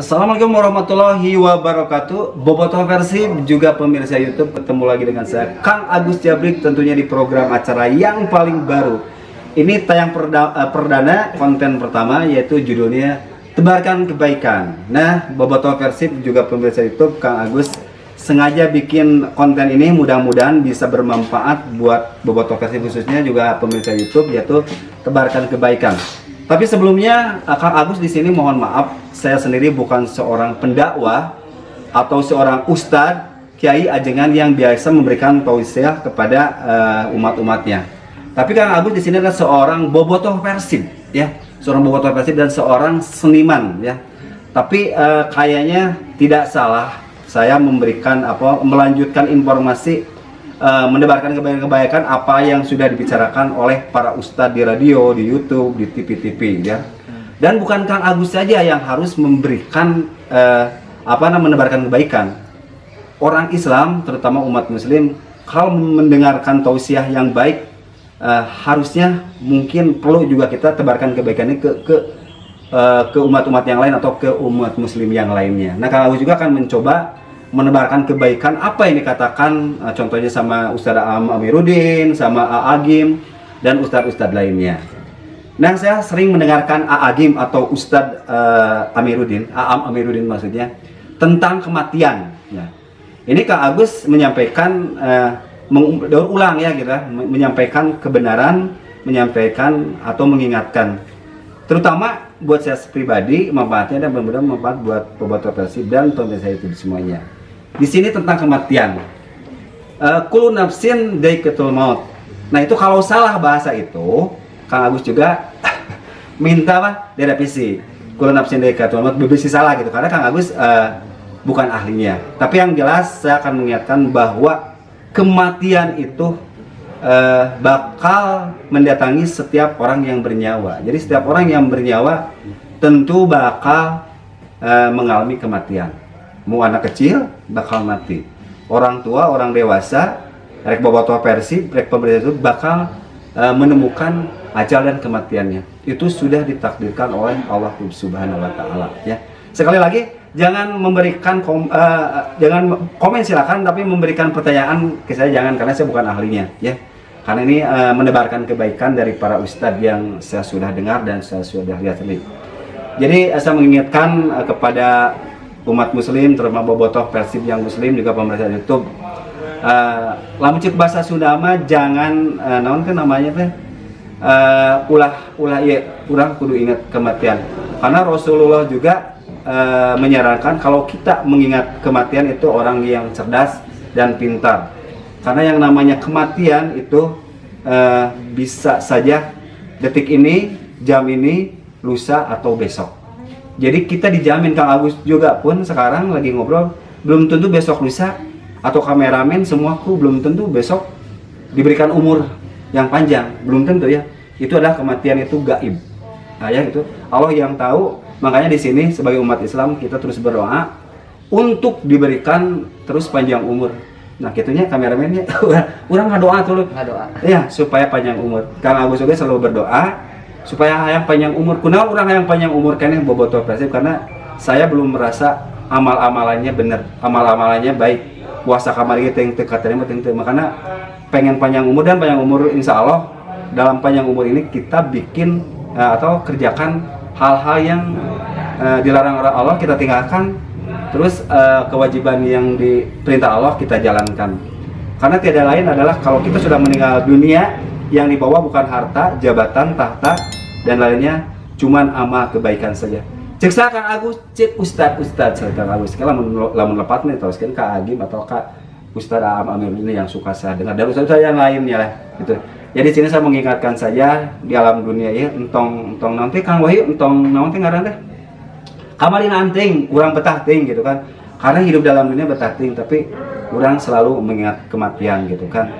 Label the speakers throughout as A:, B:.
A: Assalamualaikum warahmatullahi wabarakatuh. Bobotoh versi juga pemirsa YouTube, ketemu lagi dengan saya Kang Agus Jabrik, tentunya di program acara yang paling baru. Ini tayang perdana konten pertama, yaitu judulnya Tebarkan Kebaikan. Nah, Bobotoh versi juga pemirsa YouTube, Kang Agus sengaja bikin konten ini, mudah-mudahan bisa bermanfaat buat Bobotoh versi, khususnya juga pemirsa YouTube, yaitu Tebarkan Kebaikan. Tapi sebelumnya, Kang Agus di sini mohon maaf, saya sendiri bukan seorang pendakwah atau seorang ustadz, kiai ajengan yang biasa memberikan tausiah kepada umat-umatnya. Tapi Kang Agus di sini adalah seorang bobotoh persib, ya, seorang bobotoh persib dan seorang seniman, ya. Tapi kayaknya tidak salah saya memberikan melanjutkan informasi, mendebarkan kebaikan-kebaikan apa yang sudah dibicarakan oleh para ustadz di radio, di YouTube, di TV-TV, ya. Dan bukan Kang Agus saja yang harus memberikan menebarkan kebaikan. Orang Islam, terutama umat Muslim, kalau mendengarkan tausiah yang baik, harusnya mungkin perlu juga kita tebarkan kebaikan ini ke umat-umat yang lain atau ke umat Muslim yang lainnya. Nah, Kang Agus juga akan mencoba menebarkan kebaikan apa yang dikatakan contohnya sama Ustadz Aam Amiruddin, sama Agim, dan ustadz-ustadz lainnya. Nah, saya sering mendengarkan Agim atau Ustadz Amiruddin, Aam Amiruddin maksudnya, tentang kematian. Ya. Ini Kang Agus menyampaikan, daur ulang ya gitu, menyampaikan kebenaran, menyampaikan atau mengingatkan. Terutama buat saya pribadi, manfaatnya dan mudah-mudahan manfaat buat bobotoh persib dan pemirsa itu semuanya. Di sini tentang kematian. Kullu nafsin dha'iqatul maut. Nah, itu kalau salah bahasa itu, Kang Agus juga minta direvisi. Kullu nafsin dha'iqatul maut, berbisi salah gitu. Karena Kang Agus bukan ahlinya. Tapi yang jelas saya akan mengingatkan bahwa kematian itu bakal mendatangi setiap orang yang bernyawa. Jadi setiap orang yang bernyawa tentu bakal mengalami kematian. Mau anak kecil bakal mati, orang tua, orang dewasa, rek bobotoh persib, rek pemerintah itu bakal menemukan ajal dan kematiannya. Itu sudah ditakdirkan oleh Allah Subhanahu wa Ta'ala, ya. Sekali lagi, jangan memberikan jangan komen silakan, tapi memberikan pertanyaan ke saya jangan, karena saya bukan ahlinya, ya. Karena ini menebarkan kebaikan dari para ustadz yang saya sudah dengar dan saya sudah lihat sendiri. Jadi saya mengingatkan kepada umat muslim, terutama bobotoh persib yang muslim, juga pemirsa YouTube, lamun cek bahasa Sunda mah jangan naon kan namanya teh, ulah ya, kurang kudu ingat kematian. Karena Rasulullah juga menyarankan kalau kita mengingat kematian itu orang yang cerdas dan pintar. Karena yang namanya kematian itu bisa saja detik ini, jam ini, lusa, atau besok. Jadi kita dijamin, Kang Agus juga pun sekarang lagi ngobrol, belum tentu besok lusa, atau kameramen semua kru belum tentu besok diberikan umur yang panjang, belum tentu ya. Itu adalah kematian, itu gaib. Nah, ya itu Allah yang tahu. Makanya di sini sebagai umat Islam kita terus berdoa untuk diberikan terus panjang umur. Nah, gitunya kameramennya orang ngadoa tuh, ya, supaya panjang umur. Kang Agus juga selalu berdoa supaya hayang panjang umur. Kunaon urang hayang panjang umur keneh bobotoh persib, karena saya belum merasa amal-amalannya bener, amal-amalannya baik. Puasa kamari teh katanya teh, makanya pengen panjang umur, dan panjang umur insya Allah dalam panjang umur ini kita bikin atau kerjakan hal-hal yang dilarang oleh Allah kita tinggalkan. Terus kewajiban yang diperintah Allah kita jalankan. Karena tiada lain adalah kalau kita sudah meninggal dunia, yang dibawa bukan harta, jabatan, tahta, dan lainnya, cuman amal kebaikan saja. Cek saya Kang Agus, cek ustadz saya Kang Agus. Kalau lamun lepat nih terus kan Kak Agim atau Kak Ustadz Aam Amir ini yang suka saya dengar. Dan ustadz saya yang lainnya lah, gitu. Jadi sini saya mengingatkan saja di alam dunia ya, entong nanti Kang Wahyu, entong nanti ngaran deh. Kamarin anting, kurang betah ting gitu kan. Karena hidup dalam dunia betah ting, tapi kurang selalu mengingat kematian gitu kan.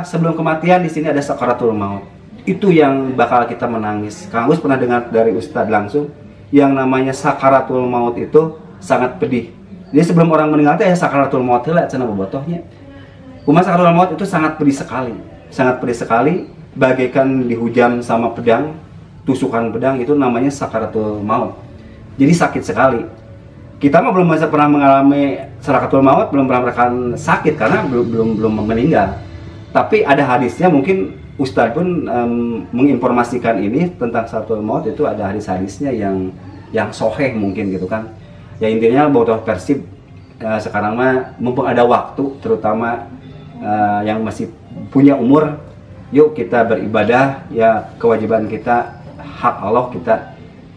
A: Sebelum kematian di sini ada sakaratul maut. Itu yang bakal kita menangis. Kang Agus pernah dengar dari ustadz langsung yang namanya sakaratul maut itu sangat pedih. Jadi sebelum orang meninggal teh sakaratul maut heula cenah bobotohnya. Kumaha sakaratul maut itu sangat pedih sekali. Sangat pedih sekali, bagaikan dihujam sama pedang, tusukan pedang, itu namanya sakaratul maut. Jadi sakit sekali. Kita mah belum pernah mengalami Sakaratul Maut, belum pernah merasakan sakit karena belum meninggal. Tapi ada hadisnya, mungkin Ustadz pun menginformasikan ini tentang Sakaratul Maut, itu ada hadis-hadisnya yang soheh mungkin gitu kan. Ya intinya Bobotoh Persib sekarang mah mumpung ada waktu, terutama yang masih punya umur, yuk kita beribadah, ya kewajiban kita, hak Allah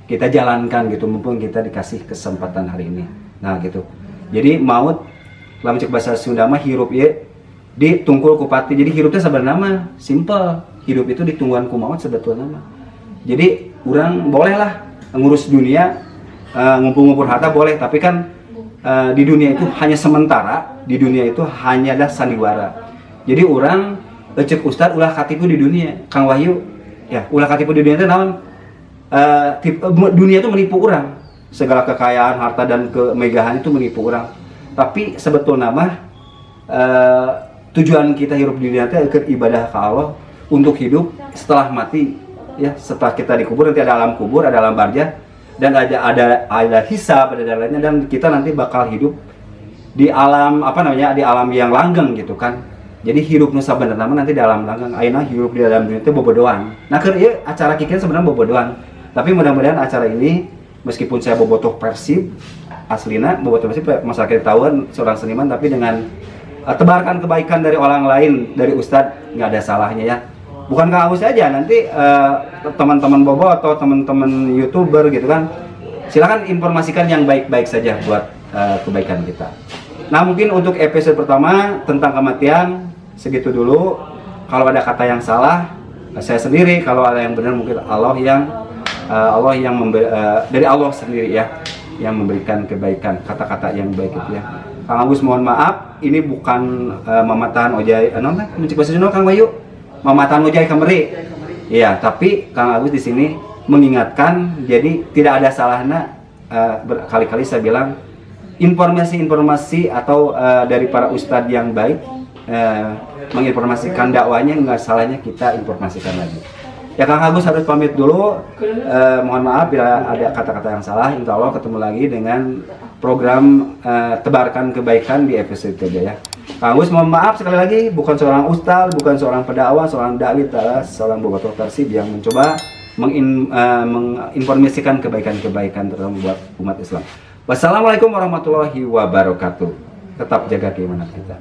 A: kita jalankan gitu, mumpung kita dikasih kesempatan hari ini. Nah gitu. Jadi maut lamun cek bahasa Sunda mah hirup ya ditungkul ku pati. Jadi hirupnya sebenarnya mah simple. Hirup itu ditungguan ku maut sebetulnya mah. Jadi orang bolehlah ngurus dunia, ngumpul-ngumpul harta boleh, tapi kan di dunia itu hanya sementara, di dunia itu hanya ada sandiwara. Jadi orang cek Ustadz ulah katipu di dunia, Kang Wahyu ya, ulah katipu di dunia itu naon? Dunia itu menipu orang, segala kekayaan, harta dan kemegahan itu menipu orang. Tapi sebetulnya mah tujuan kita hidup di dunia itu ibadah ke Allah untuk hidup setelah mati, ya setelah kita dikubur nanti ada alam kubur, ada alam barzah, dan ada hisab, ada lainnya, dan kita nanti bakal hidup di alam di alam yang langgeng gitu kan. Jadi hidup nusa bener nama nanti di alam langgeng. Ayeuna hidup di dalam dunia itu bobodohan. Nah keur ieu acara kikieu sebenarnya bobodohan. Tapi mudah-mudahan acara ini, meskipun saya Bobotoh Persib, aslina Bobotoh Persib masyarakat tahuan seorang seniman, tapi dengan tebarkan kebaikan dari orang lain, dari Ustadz, nggak ada salahnya ya. Bukan Kang Agus aja, nanti teman-teman Bobo atau teman-teman YouTuber gitu kan, silahkan informasikan yang baik-baik saja buat kebaikan kita. Nah mungkin untuk episode pertama tentang kematian segitu dulu. Kalau ada kata yang salah, saya sendiri. Kalau ada yang benar mungkin Allah yang dari Allah sendiri ya, yang memberikan kebaikan, kata-kata yang baik itu ya. Kang Agus mohon maaf, ini bukan mamatahan ojai, mencik bahasa Sunda Kang Wahyu, mamatahan ojai kameri. Iya, tapi Kang Agus di sini mengingatkan, jadi tidak ada salahnya berkali-kali saya bilang informasi-informasi atau dari para ustadz yang baik menginformasikan dakwanya, nggak salahnya kita informasikan lagi. Ya Kang Agus harus pamit dulu, mohon maaf bila ada kata-kata yang salah. Insya Allah ketemu lagi dengan program tebarkan kebaikan di episode ketiga ya. Kang Agus mohon maaf sekali lagi, bukan seorang ustaz, bukan seorang pendakwah, seorang dai, seorang Bobotoh Persib yang mencoba menginformasikan kebaikan-kebaikan terutama buat umat Islam. Wassalamualaikum warahmatullahi wabarakatuh. Tetap jaga keimanan kita.